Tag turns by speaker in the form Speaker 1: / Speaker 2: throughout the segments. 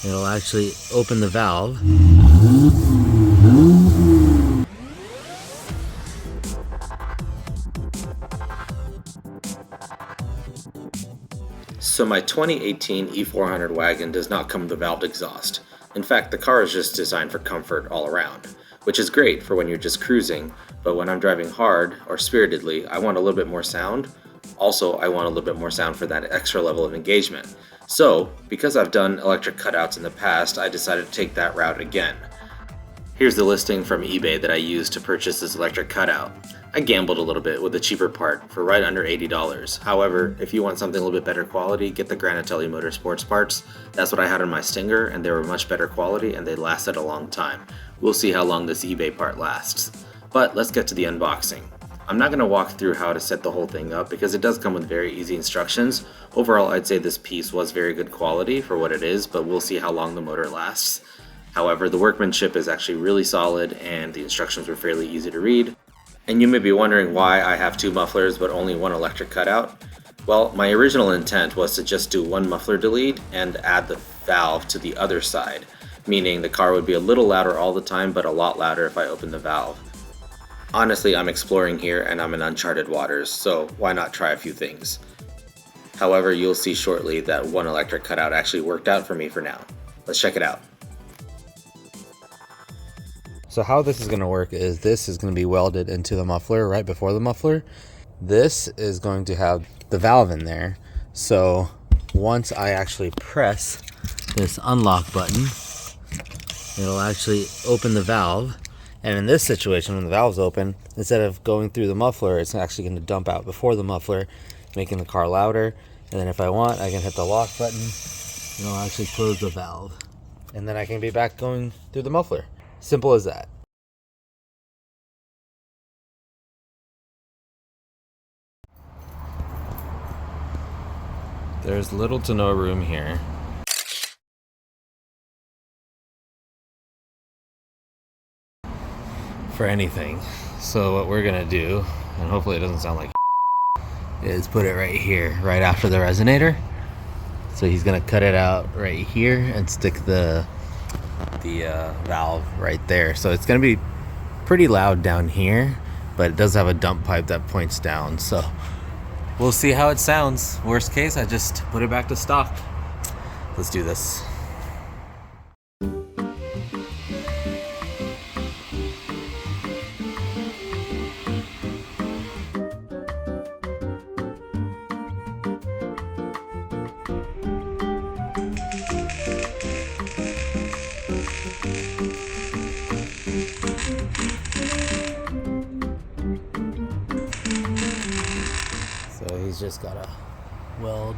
Speaker 1: It'll actually open the valve.
Speaker 2: So my 2018 E400 wagon does not come with a valved exhaust. In fact, the car is just designed for comfort all around, which is great for when you're just cruising, but when I'm driving hard or spiritedly, I want a little bit more sound. Also, I want a little bit more sound for that extra level of engagement. So, because I've done electric cutouts in the past, I decided to take that route again. Here's the listing from eBay that I used to purchase this electric cutout. I gambled a little bit with the cheaper part for right under $80. However, if you want something a little bit better quality, get the Granatelli Motorsports parts. That's what I had on my Stinger, and they were much better quality and they lasted a long time. We'll see how long this eBay part lasts. But let's get to the unboxing. I'm not going to walk through how to set the whole thing up because it does come with very easy instructions. Overall, I'd say this piece was very good quality for what it is, but we'll see how long the motor lasts. However, the workmanship is actually really solid and the instructions were fairly easy to read. And you may be wondering why I have two mufflers but only one electric cutout. Well, my original intent was to just do one muffler delete and add the valve to the other side, meaning the car would be a little louder all the time but a lot louder if I opened the valve. Honestly, I'm exploring here and I'm in uncharted waters, so why not try a few things? However, you'll see shortly that one electric cutout actually worked out for me for now. Let's check it out.
Speaker 1: So how this is going to work is this is going to be welded into the muffler right before the muffler. This is going to have the valve in there. So once I actually press this unlock button, it'll actually open the valve. And in this situation, when the valve's open, instead of going through the muffler, it's actually going to dump out before the muffler, making the car louder. And then if I want, I can hit the lock button and it'll actually close the valve. And then I can be back going through the muffler. Simple as that. There's little to no room here. For anything. So what we're gonna do, and hopefully it doesn't sound like is put it right here, right after the resonator. So he's gonna cut it out right here and stick the valve right there. So it's gonna be pretty loud down here, but it does have a dump pipe that points down. So we'll see how it sounds. Worst case, I just put it back to stock. Let's do this. So he's just gotta weld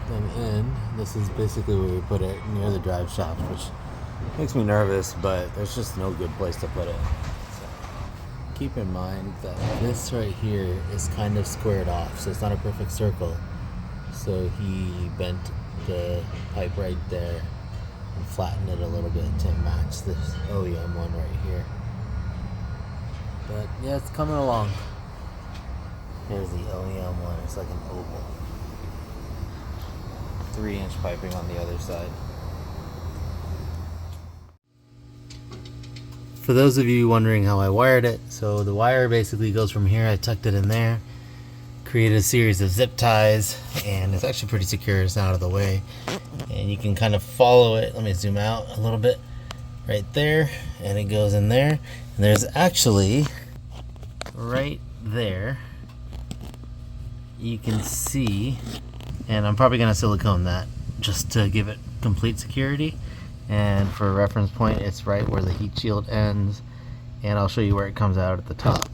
Speaker 1: them in. This is basically where we put it, near the drive shaft, which makes me nervous, but there's just no good place to put it. So keep in mind that this right here is kind of squared off, so it's not a perfect circle. So he bent the pipe right there and flattened it a little bit to match this OEM one right here. But yeah, it's coming along. Here's the OEM one. It's like an oval. 3-inch piping on the other side. For those of you wondering how I wired it, so the wire basically goes from here. I tucked it in there, created a series of zip ties, and it's actually pretty secure. It's out of the way. And you can kind of follow it. Let me zoom out a little bit. Right there. And it goes in there. And there's actually, right there, you can see, and I'm probably going to silicone that just to give it complete security. And for a reference point, it's right where the heat shield ends, and I'll show you where it comes out at the top.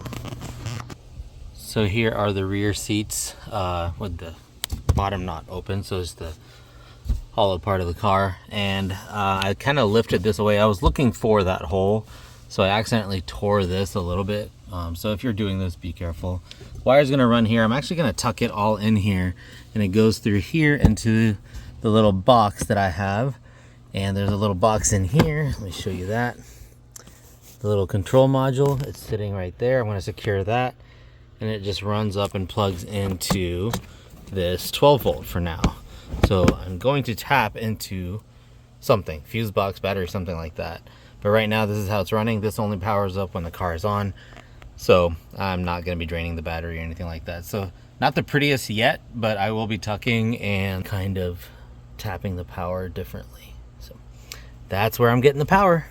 Speaker 1: So here are the rear seats with the bottom not open, so it's the hollow part of the car. And I kind of lifted this away. I was looking for that hole, so I accidentally tore this a little bit. So if you're doing this, be careful. Wire's gonna run here. I'm actually gonna tuck it all in here, and it goes through here into the little box that I have. And there's a little box in here. Let me show you that. The little control module, it's sitting right there. I'm gonna secure that, and it just runs up and plugs into this 12 volt for now. So I'm going to tap into something, fuse box, battery, something like that. But right now this is how it's running. This only powers up when the car is on, so I'm not going to be draining the battery or anything like that. So not the prettiest yet, but I will be tucking and kind of tapping the power differently. So that's where I'm getting the power.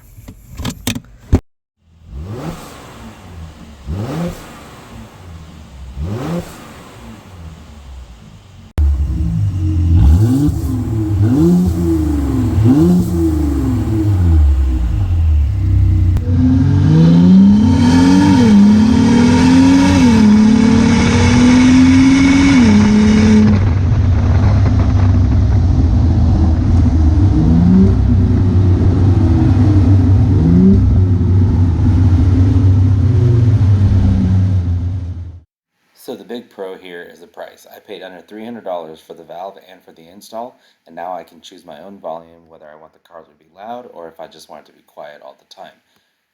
Speaker 2: So the big pro here is the price. I paid under $300 for the valve and for the install, and now I can choose my own volume, whether I want the car to be loud or if I just want it to be quiet all the time.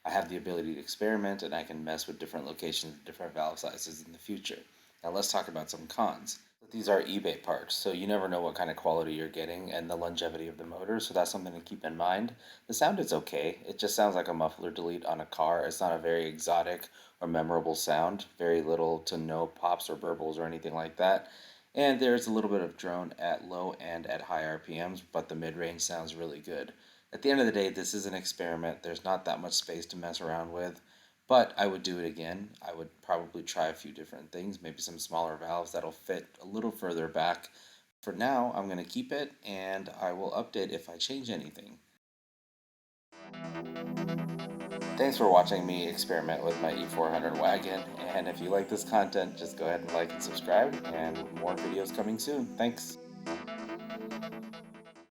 Speaker 2: I have the ability to experiment, and I can mess with different locations, different valve sizes in the future. Now let's talk about some cons. These are eBay parts, so you never know what kind of quality you're getting and the longevity of the motor, so that's something to keep in mind. The sound is okay. It just sounds like a muffler delete on a car. It's not a very exotic or memorable sound. Very little to no pops or burbles or anything like that. And there's a little bit of drone at low and at high RPMs, but the mid-range sounds really good. At the end of the day, this is an experiment. There's not that much space to mess around with. But I would do it again. I would probably try a few different things, maybe some smaller valves that'll fit a little further back. For now, I'm going to keep it, and I will update if I change anything. Thanks for watching me experiment with my E400 wagon, and if you like this content, just go ahead and like and subscribe, and more videos coming soon. Thanks.